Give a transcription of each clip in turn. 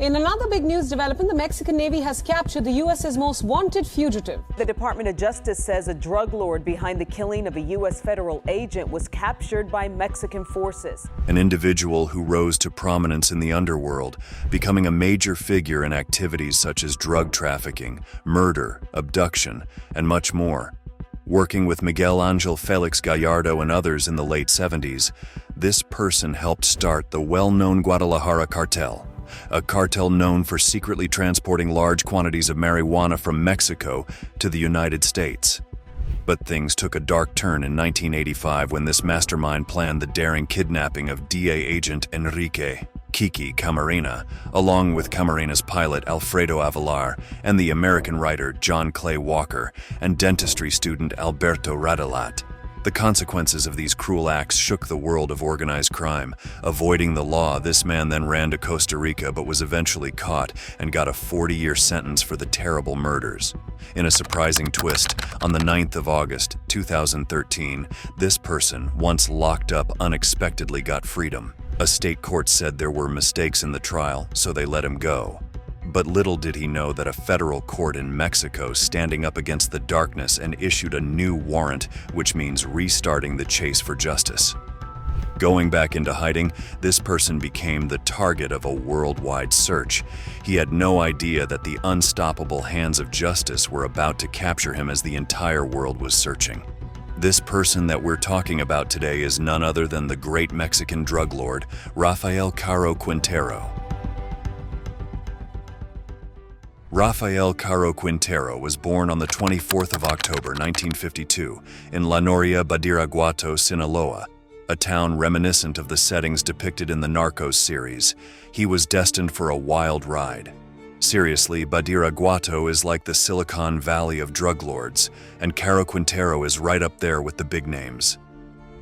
In another big news development, the Mexican Navy has captured the U.S.'s most wanted fugitive. The Department of Justice says a drug lord behind the killing of a U.S. federal agent was captured by Mexican forces. An individual who rose to prominence in the underworld, becoming a major figure in activities such as drug trafficking, murder, abduction, and much more. Working with Miguel Ángel Félix Gallardo and others in the late 70s, this person helped start the well-known Guadalajara Cartel, a cartel known for secretly transporting large quantities of marijuana from Mexico to the United States. But things took a dark turn in 1985 when this mastermind planned the daring kidnapping of DA agent Enrique, Kiki, Camarena, along with Camarena's pilot Alfredo Avelar and the American writer John Clay Walker and dentistry student Alberto Radalat. The consequences of these cruel acts shook the world of organized crime. Avoiding the law, this man then ran to Costa Rica but was eventually caught and got a 40-year sentence for the terrible murders. In a surprising twist, on the 9th of August, 2013, this person, once locked up, unexpectedly got freedom. A state court said there were mistakes in the trial, so they let him go. But little did he know that a federal court in Mexico standing up against the darkness and issued a new warrant, which means restarting the chase for justice. Going back into hiding, this person became the target of a worldwide search. He had no idea that the unstoppable hands of justice were about to capture him as the entire world was searching. This person that we're talking about today is none other than the great Mexican drug lord, Rafael Caro Quintero. Rafael Caro Quintero was born on the 24th of October 1952 in La Noria, Badiraguato, Sinaloa, a town reminiscent of the settings depicted in the Narco series. He was destined for a wild ride. Seriously, Badiraguato is like the Silicon Valley of drug lords, and Caro Quintero is right up there with the big names.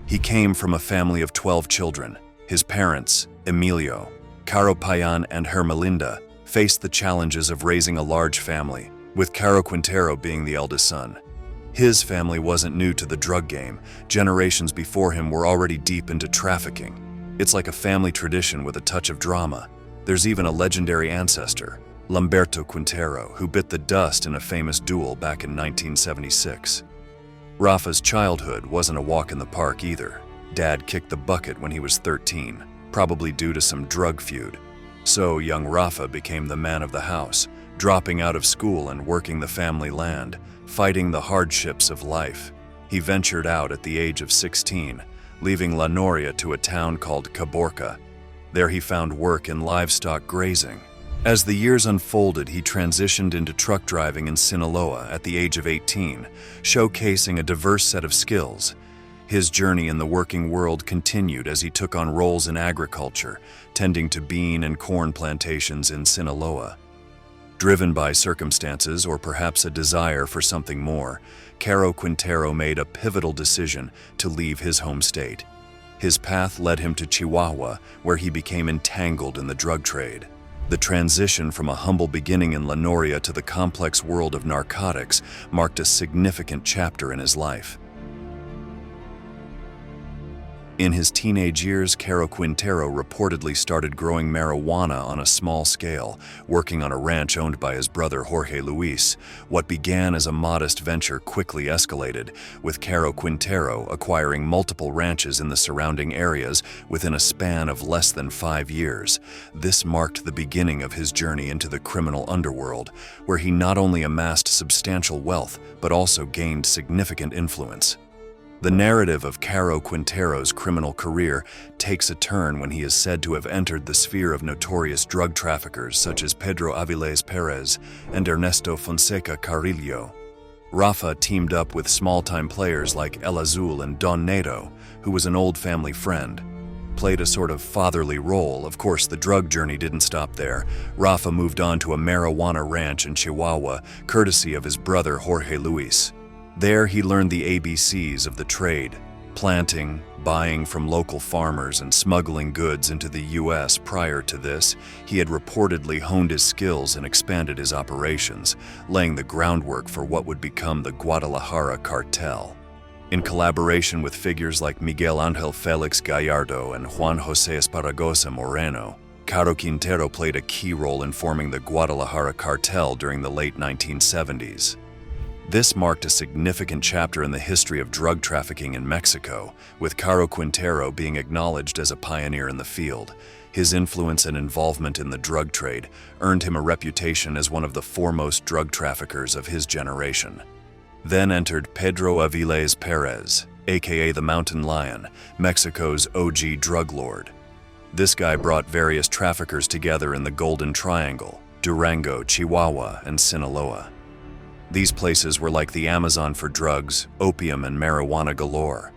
He came from a family of 12 children. His parents, Emilio, Caro Payan, and Hermelinda, faced the challenges of raising a large family, with Caro Quintero being the eldest son. His family wasn't new to the drug game. Generations before him were already deep into trafficking. It's like a family tradition with a touch of drama. There's even a legendary ancestor, Lamberto Quintero, who bit the dust in a famous duel back in 1976. Rafa's childhood wasn't a walk in the park either. Dad kicked the bucket when he was 13, probably due to some drug feud. So young Rafa became the man of the house, dropping out of school and working the family land, fighting the hardships of life. He ventured out at the age of 16, leaving La Noria to a town called Caborca. There he found work in livestock grazing. As the years unfolded, he transitioned into truck driving in Sinaloa at the age of 18, showcasing a diverse set of skills. His journey in the working world continued as he took on roles in agriculture, tending to bean and corn plantations in Sinaloa. Driven by circumstances or perhaps a desire for something more, Caro Quintero made a pivotal decision to leave his home state. His path led him to Chihuahua, where he became entangled in the drug trade. The transition from a humble beginning in La Noria to the complex world of narcotics marked a significant chapter in his life. In his teenage years, Caro Quintero reportedly started growing marijuana on a small scale, working on a ranch owned by his brother Jorge Luis. What began as a modest venture quickly escalated, with Caro Quintero acquiring multiple ranches in the surrounding areas within a span of less than 5 years. This marked the beginning of his journey into the criminal underworld, where he not only amassed substantial wealth, but also gained significant influence. The narrative of Caro Quintero's criminal career takes a turn when he is said to have entered the sphere of notorious drug traffickers such as Pedro Avilés Perez and Ernesto Fonseca Carrillo. Rafa teamed up with small-time players like El Azul and Don Nato, who was an old family friend. Played a sort of fatherly role. Of course, the drug journey didn't stop there. Rafa moved on to a marijuana ranch in Chihuahua, courtesy of his brother Jorge Luis. There he learned the ABCs of the trade: planting, buying from local farmers, and smuggling goods into the U.S. Prior to this, he had reportedly honed his skills and expanded his operations, laying the groundwork for what would become the Guadalajara Cartel. In collaboration with figures like Miguel Ángel Félix Gallardo and Juan José Esparragosa Moreno, Caro Quintero played a key role in forming the Guadalajara Cartel during the late 1970s. This marked a significant chapter in the history of drug trafficking in Mexico, with Caro Quintero being acknowledged as a pioneer in the field. His influence and involvement in the drug trade earned him a reputation as one of the foremost drug traffickers of his generation. Then entered Pedro Aviles Perez, aka the Mountain Lion, Mexico's OG drug lord. This guy brought various traffickers together in the Golden Triangle, Durango, Chihuahua, and Sinaloa. These places were like the Amazon for drugs, opium, and marijuana galore.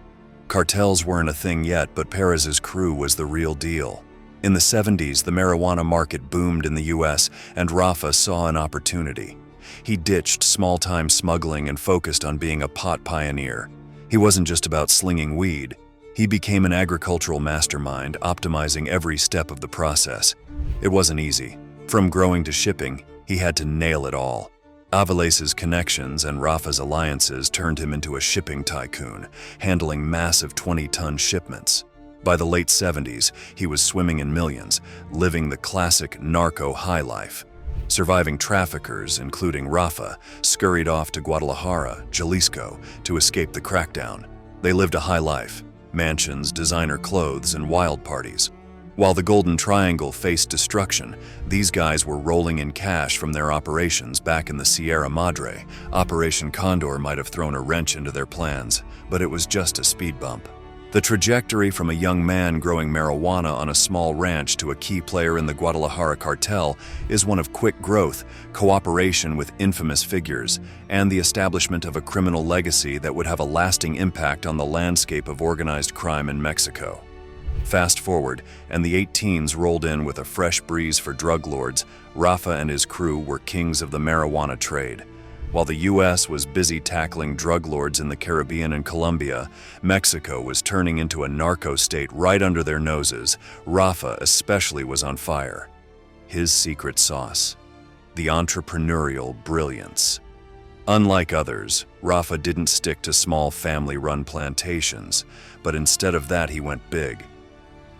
Cartels weren't a thing yet, but Perez's crew was the real deal. In the 70s, the marijuana market boomed in the U.S., and Rafa saw an opportunity. He ditched small-time smuggling and focused on being a pot pioneer. He wasn't just about slinging weed. He became an agricultural mastermind, optimizing every step of the process. It wasn't easy. From growing to shipping, he had to nail it all. Aviles's connections and Rafa's alliances turned him into a shipping tycoon, handling massive 20-ton shipments. By the late 70s, he was swimming in millions, living the classic narco high life. Surviving traffickers, including Rafa, scurried off to Guadalajara, Jalisco, to escape the crackdown. They lived a high life: mansions, designer clothes, and wild parties. While the Golden Triangle faced destruction, these guys were rolling in cash from their operations back in the Sierra Madre. Operation Condor might have thrown a wrench into their plans, but it was just a speed bump. The trajectory from a young man growing marijuana on a small ranch to a key player in the Guadalajara Cartel is one of quick growth, cooperation with infamous figures, and the establishment of a criminal legacy that would have a lasting impact on the landscape of organized crime in Mexico. Fast forward, and the 18s rolled in with a fresh breeze for drug lords. Rafa and his crew were kings of the marijuana trade. While the U.S. was busy tackling drug lords in the Caribbean and Colombia, Mexico was turning into a narco state right under their noses. Rafa especially was on fire. His secret sauce: the entrepreneurial brilliance. Unlike others, Rafa didn't stick to small family-run plantations, but instead of that he went big.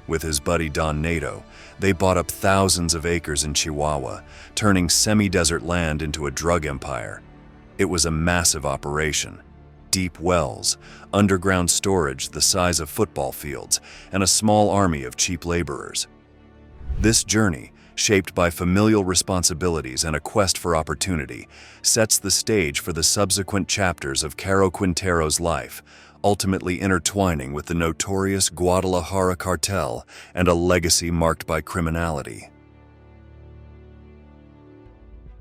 With his buddy Don Nato, they bought up thousands of acres in Chihuahua, turning semi-desert land into a drug empire. It was a massive operation: deep wells, underground storage the size of football fields, and a small army of cheap laborers. This journey, shaped by familial responsibilities and a quest for opportunity, sets the stage for the subsequent chapters of Caro Quintero's life, ultimately intertwining with the notorious Guadalajara Cartel and a legacy marked by criminality.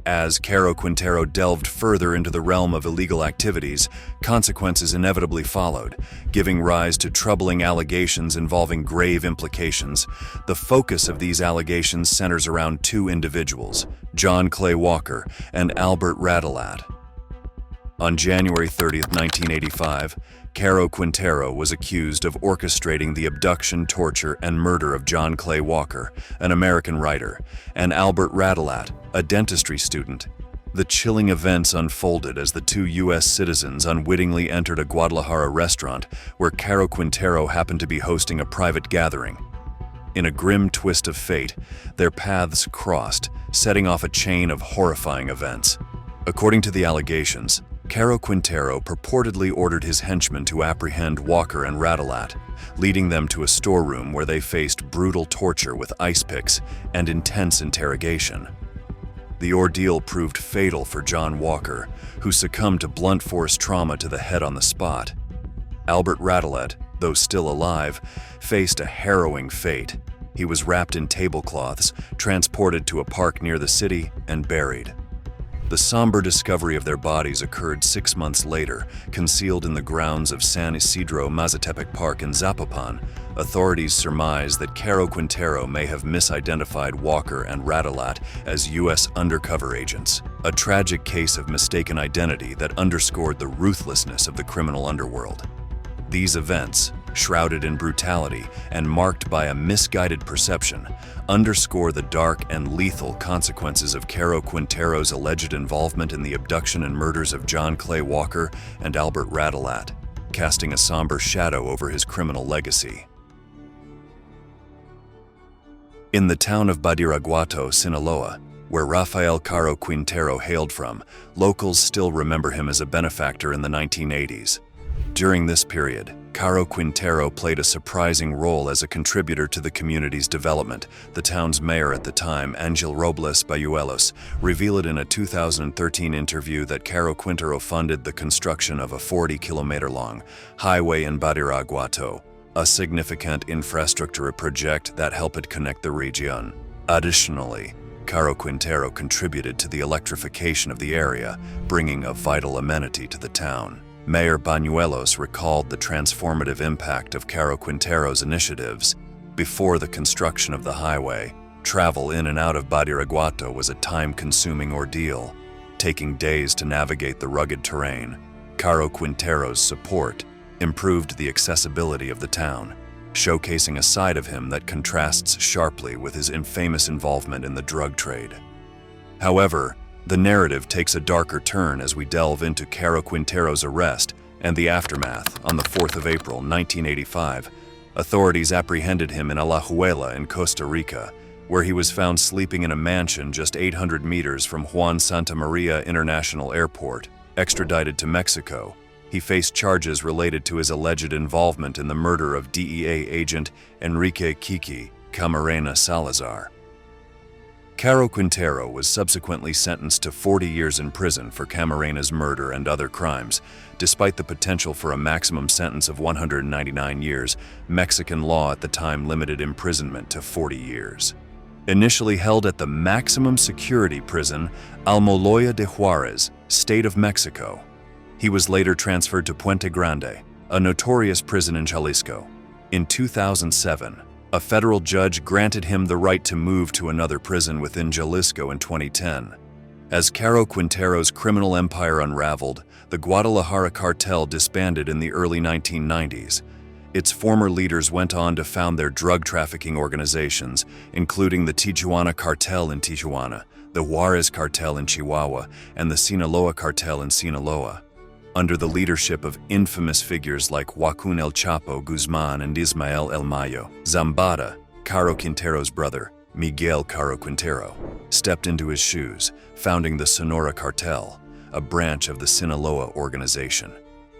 As Caro Quintero delved further into the realm of illegal activities, consequences inevitably followed, giving rise to troubling allegations involving grave implications. The focus of these allegations centers around two individuals, John Clay Walker and Albert Radelat. On January 30, 1985, Caro Quintero was accused of orchestrating the abduction, torture, and murder of John Clay Walker, an American writer, and Albert Radelat, a dentistry student. The chilling events unfolded as the two U.S. citizens unwittingly entered a Guadalajara restaurant where Caro Quintero happened to be hosting a private gathering. In a grim twist of fate, their paths crossed, setting off a chain of horrifying events. According to the allegations, Caro Quintero purportedly ordered his henchmen to apprehend Walker and Radelat, leading them to a storeroom where they faced brutal torture with ice picks and intense interrogation. The ordeal proved fatal for John Walker, who succumbed to blunt force trauma to the head on the spot. Albert Radelat, though still alive, faced a harrowing fate. He was wrapped in tablecloths, transported to a park near the city, and buried. The somber discovery of their bodies occurred 6 months later, concealed in the grounds of San Isidro Mazatepec Park in Zapopan. Authorities surmise that Caro Quintero may have misidentified Walker and Radelat as U.S. undercover agents, a tragic case of mistaken identity that underscored the ruthlessness of the criminal underworld. These events, shrouded in brutality and marked by a misguided perception, underscore the dark and lethal consequences of Caro Quintero's alleged involvement in the abduction and murders of John Clay Walker and Albert Radelat, casting a somber shadow over his criminal legacy. In the town of Badiraguato, Sinaloa, where Rafael Caro Quintero hailed from, locals still remember him as a benefactor in the 1980s. During this period, Caro Quintero played a surprising role as a contributor to the community's development. The town's mayor at the time, Angel Robles Bayuelos, revealed in a 2013 interview that Caro Quintero funded the construction of a 40-kilometer-long highway in Badiraguato, a significant infrastructure project that helped connect the region. Additionally, Caro Quintero contributed to the electrification of the area, bringing a vital amenity to the town. Mayor Bañuelos recalled the transformative impact of Caro Quintero's initiatives. Before the construction of the highway, travel in and out of Badiraguato was a time-consuming ordeal, taking days to navigate the rugged terrain. Caro Quintero's support improved the accessibility of the town, showcasing a side of him that contrasts sharply with his infamous involvement in the drug trade. However, the narrative takes a darker turn as we delve into Caro Quintero's arrest and the aftermath. On the 4th of April, 1985, authorities apprehended him in Alajuela in Costa Rica, where he was found sleeping in a mansion just 800 meters from Juan Santa Maria International Airport. Extradited to Mexico, he faced charges related to his alleged involvement in the murder of DEA agent Enrique Kiki Camarena Salazar. Caro Quintero was subsequently sentenced to 40 years in prison for Camarena's murder and other crimes. Despite the potential for a maximum sentence of 199 years, Mexican law at the time limited imprisonment to 40 years. Initially held at the maximum security prison Almoloya de Juarez, State of Mexico, he was later transferred to Puente Grande, a notorious prison in Jalisco. In 2007, a federal judge granted him the right to move to another prison within Jalisco in 2010. As Caro Quintero's criminal empire unraveled, the Guadalajara Cartel disbanded in the early 1990s. Its former leaders went on to found their drug trafficking organizations, including the Tijuana Cartel in Tijuana, the Juarez Cartel in Chihuahua, and the Sinaloa Cartel in Sinaloa. Under the leadership of infamous figures like Joaquin El Chapo Guzman and Ismael El Mayo, Zambada, Caro Quintero's brother, Miguel Caro Quintero, stepped into his shoes, founding the Sonora Cartel, a branch of the Sinaloa organization.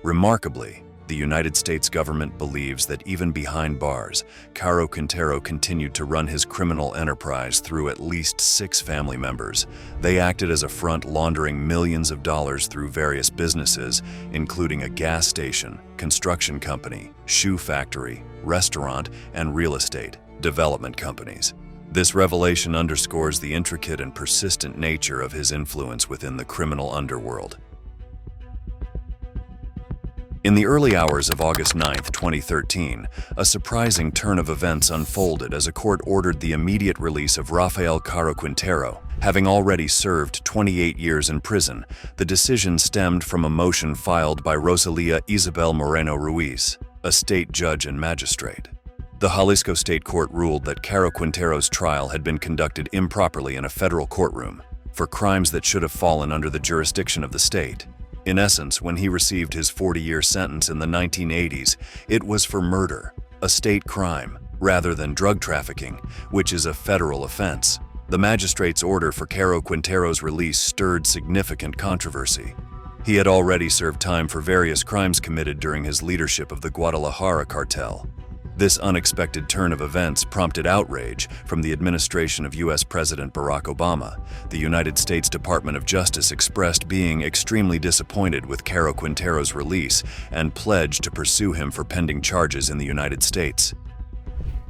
Remarkably, the United States government believes that even behind bars, Caro Quintero continued to run his criminal enterprise through at least 6 family members. They acted as a front, laundering millions of dollars through various businesses, including a gas station, construction company, shoe factory, restaurant, and real estate development companies. This revelation underscores the intricate and persistent nature of his influence within the criminal underworld. In the early hours of August 9, 2013, a surprising turn of events unfolded as a court ordered the immediate release of Rafael Caro Quintero. Having already served 28 years in prison, the decision stemmed from a motion filed by Rosalia Isabel Moreno Ruiz, a state judge and magistrate. The Jalisco State Court ruled that Caro Quintero's trial had been conducted improperly in a federal courtroom for crimes that should have fallen under the jurisdiction of the state. In essence, when he received his 40-year sentence in the 1980s, it was for murder, a state crime, rather than drug trafficking, which is a federal offense. The magistrate's order for Caro Quintero's release stirred significant controversy. He had already served time for various crimes committed during his leadership of the Guadalajara Cartel. This unexpected turn of events prompted outrage from the administration of U.S. President Barack Obama. The United States Department of Justice expressed being extremely disappointed with Caro Quintero's release and pledged to pursue him for pending charges in the United States.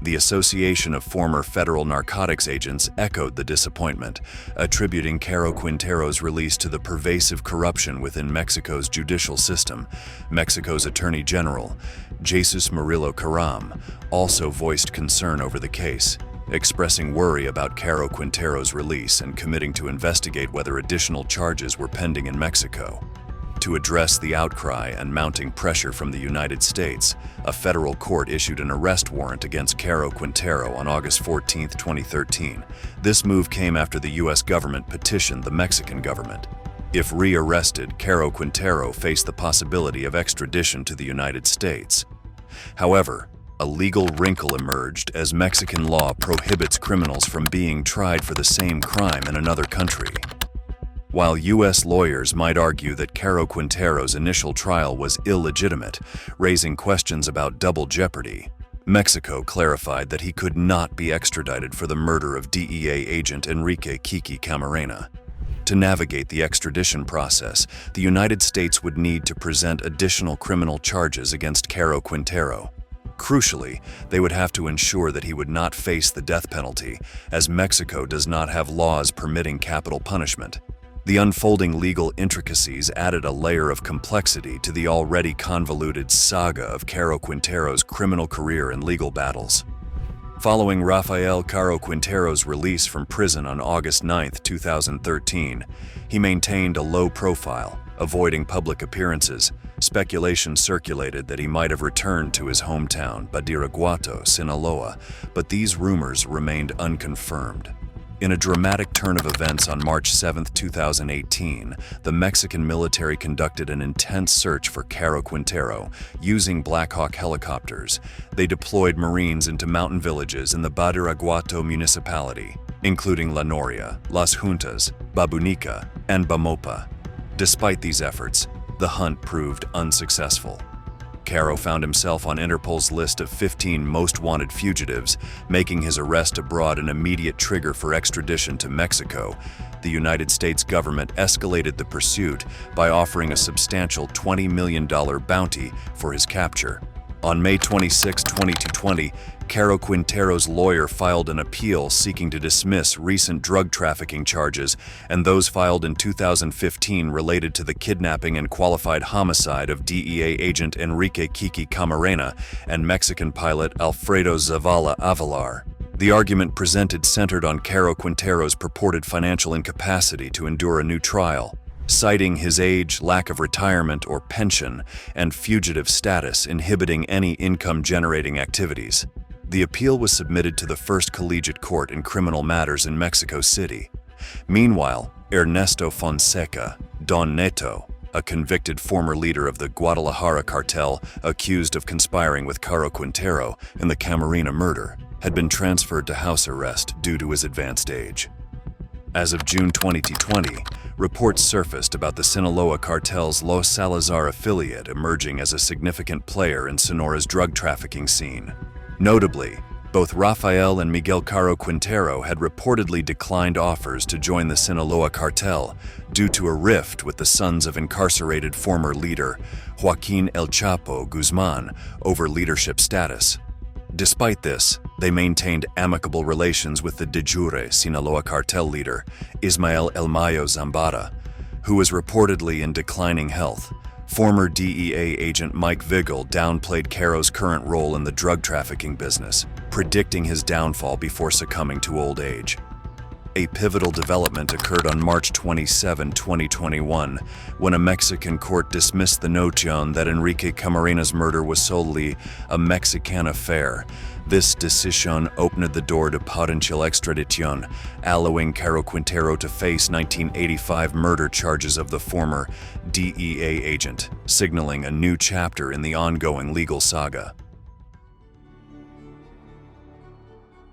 The Association of Former Federal Narcotics Agents echoed the disappointment, attributing Caro Quintero's release to the pervasive corruption within Mexico's judicial system. Mexico's Attorney General, Jesus Murillo Caram, also voiced concern over the case, expressing worry about Caro Quintero's release and committing to investigate whether additional charges were pending in Mexico. To address the outcry and mounting pressure from the United States, a federal court issued an arrest warrant against Caro Quintero on August 14, 2013. This move came after the U.S. government petitioned the Mexican government. If re-arrested, Caro Quintero faced the possibility of extradition to the United States. However, a legal wrinkle emerged as Mexican law prohibits criminals from being tried for the same crime in another country. While U.S. lawyers might argue that Caro Quintero's initial trial was illegitimate, raising questions about double jeopardy, Mexico clarified that he could not be extradited for the murder of DEA agent Enrique Kiki Camarena. To navigate the extradition process, the United States would need to present additional criminal charges against Caro Quintero. Crucially, they would have to ensure that he would not face the death penalty, as Mexico does not have laws permitting capital punishment. The unfolding legal intricacies added a layer of complexity to the already convoluted saga of Caro Quintero's criminal career and legal battles. Following Rafael Caro Quintero's release from prison on August 9, 2013, he maintained a low profile, avoiding public appearances. Speculation circulated that he might have returned to his hometown, Badiraguato, Sinaloa, but these rumors remained unconfirmed. In a dramatic turn of events on March 7, 2018, the Mexican military conducted an intense search for Caro Quintero using Black Hawk helicopters. They deployed Marines into mountain villages in the Badiraguato municipality, including La Noria, Las Juntas, Babunica, and Bamopa. Despite these efforts, the hunt proved unsuccessful. Caro found himself on Interpol's list of 15 most wanted fugitives, making his arrest abroad an immediate trigger for extradition to Mexico. The United States government escalated the pursuit by offering a substantial $20 million bounty for his capture. On May 26, 2020, Caro Quintero's lawyer filed an appeal seeking to dismiss recent drug trafficking charges and those filed in 2015 related to the kidnapping and qualified homicide of DEA agent Enrique Kiki Camarena and Mexican pilot Alfredo Zavala Avalar. The argument presented centered on Caro Quintero's purported financial incapacity to endure a new trial, citing his age, lack of retirement or pension, and fugitive status inhibiting any income-generating activities. The appeal was submitted to the first collegiate court in criminal matters in Mexico City. Meanwhile, Ernesto Fonseca, Don Neto, a convicted former leader of the Guadalajara Cartel accused of conspiring with Caro Quintero in the Camarena murder, had been transferred to house arrest due to his advanced age. As of June 2020, reports surfaced about the Sinaloa cartel's Los Salazar affiliate emerging as a significant player in Sonora's drug trafficking scene. Notably, both Rafael and Miguel Caro Quintero had reportedly declined offers to join the Sinaloa cartel due to a rift with the sons of incarcerated former leader Joaquin El Chapo Guzman over leadership status. Despite this, they maintained amicable relations with the de jure Sinaloa cartel leader, Ismael El Mayo Zambada, who was reportedly in declining health. Former DEA agent Mike Vigil downplayed Caro's current role in the drug trafficking business, predicting his downfall before succumbing to old age. A pivotal development occurred on March 27, 2021, when a Mexican court dismissed the notion that Enrique Camarena's murder was solely a Mexican affair. This decision opened the door to potential extradition, allowing Caro Quintero to face 1985 murder charges of the former DEA agent, signaling a new chapter in the ongoing legal saga.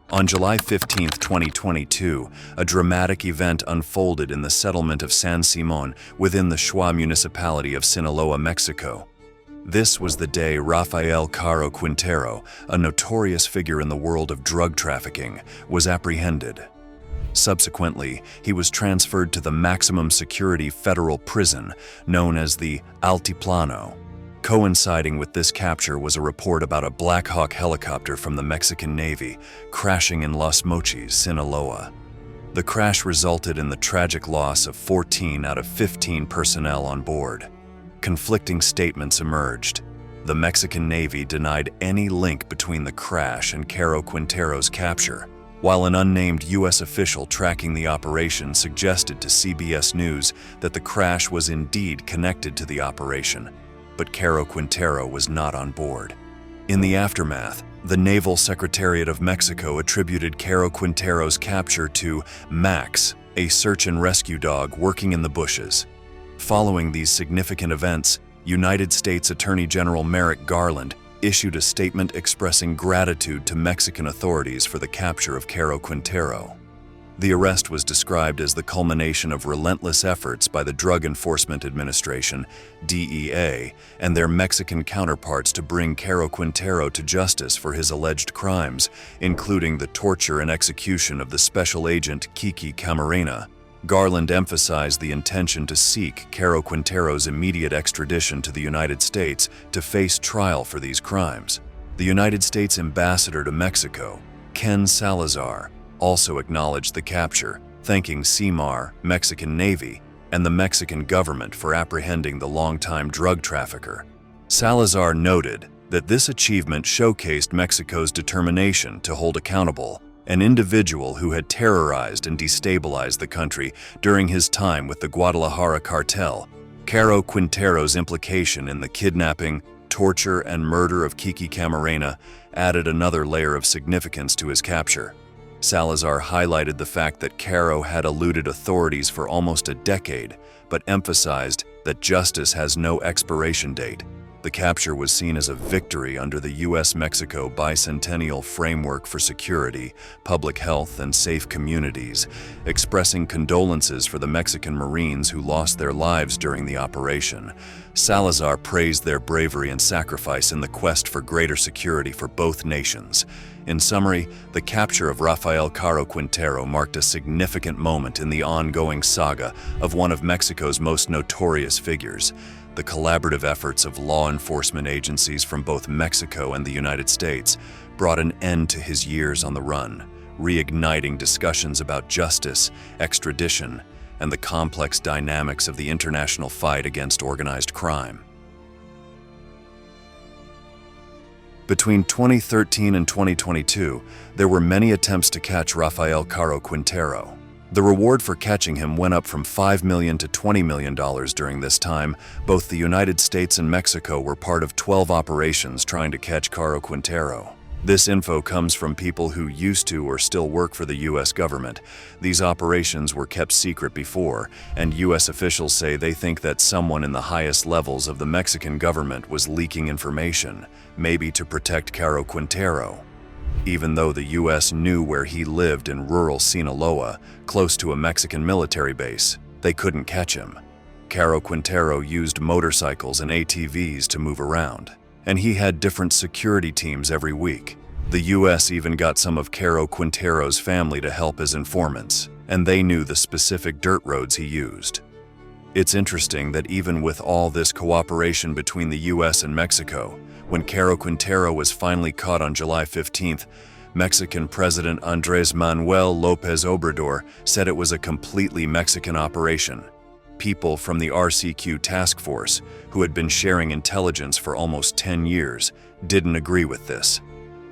On July 15, 2022, a dramatic event unfolded in the settlement of San Simon within the Schwa municipality of Sinaloa, Mexico. This was the day Rafael Caro Quintero, a notorious figure in the world of drug trafficking, was apprehended. Subsequently, he was transferred to the maximum security federal prison known as the Altiplano. Coinciding with this capture was a report about a Black Hawk helicopter from the Mexican Navy crashing in Los Mochis, Sinaloa. The crash resulted in the tragic loss of 14 out of 15 personnel on board. Conflicting statements emerged. The Mexican Navy denied any link between the crash and Caro Quintero's capture, while an unnamed U.S. official tracking the operation suggested to CBS News that the crash was indeed connected to the operation, but Caro Quintero was not on board. In the aftermath, the Naval Secretariat of Mexico attributed Caro Quintero's capture to Max, a search and rescue dog working in the bushes. Following these significant events, United States Attorney General Merrick Garland issued a statement expressing gratitude to Mexican authorities for the capture of Caro Quintero. The arrest was described as the culmination of relentless efforts by the Drug Enforcement Administration, DEA, and their Mexican counterparts to bring Caro Quintero to justice for his alleged crimes, including the torture and execution of the special agent Kiki Camarena. Garland emphasized the intention to seek Caro Quintero's immediate extradition to the United States to face trial for these crimes. The United States ambassador to Mexico, Ken Salazar, also acknowledged the capture, thanking CMAR, Mexican Navy, and the Mexican government for apprehending the longtime drug trafficker. Salazar noted that this achievement showcased Mexico's determination to hold accountable an individual who had terrorized and destabilized the country during his time with the Guadalajara Cartel. Caro Quintero's implication in the kidnapping, torture, and murder of Kiki Camarena added another layer of significance to his capture. Salazar highlighted the fact that Caro had eluded authorities for almost a decade, but emphasized that justice has no expiration date. The capture was seen as a victory under the U.S. Mexico bicentennial framework for security, public health, and safe communities, expressing condolences for the Mexican Marines who lost their lives during the operation. Salazar praised their bravery and sacrifice in the quest for greater security for both nations. In summary, the capture of Rafael Caro Quintero marked a significant moment in the ongoing saga of one of Mexico's most notorious figures. The collaborative efforts of law enforcement agencies from both Mexico and the United States brought an end to his years on the run, reigniting discussions about justice, extradition, and the complex dynamics of the international fight against organized crime. Between 2013 and 2022, there were many attempts to catch Rafael Caro Quintero. The reward for catching him went up from $5 million to $20 million during this time. Both the United States and Mexico were part of 12 operations trying to catch Caro Quintero. This info comes from people who used to or still work for the U.S. government. These operations were kept secret before, and U.S. officials say they think that someone in the highest levels of the Mexican government was leaking information, maybe to protect Caro Quintero. Even though the U.S. knew where he lived in rural Sinaloa, close to a Mexican military base, they couldn't catch him. Caro Quintero used motorcycles and ATVs to move around, and he had different security teams every week. The U.S. even got some of Caro Quintero's family to help as informants, and they knew the specific dirt roads he used. It's interesting that even with all this cooperation between the U.S. and Mexico, when Caro Quintero was finally caught on July 15th, Mexican President Andrés Manuel López Obrador said it was a completely Mexican operation. People from the RCQ task force, who had been sharing intelligence for almost 10 years, didn't agree with this.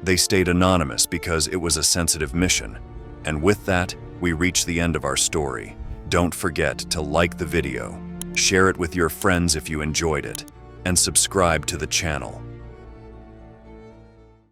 They stayed anonymous because it was a sensitive mission. And with that, we reach the end of our story. Don't forget to like the video, share it with your friends if you enjoyed it, and subscribe to the channel.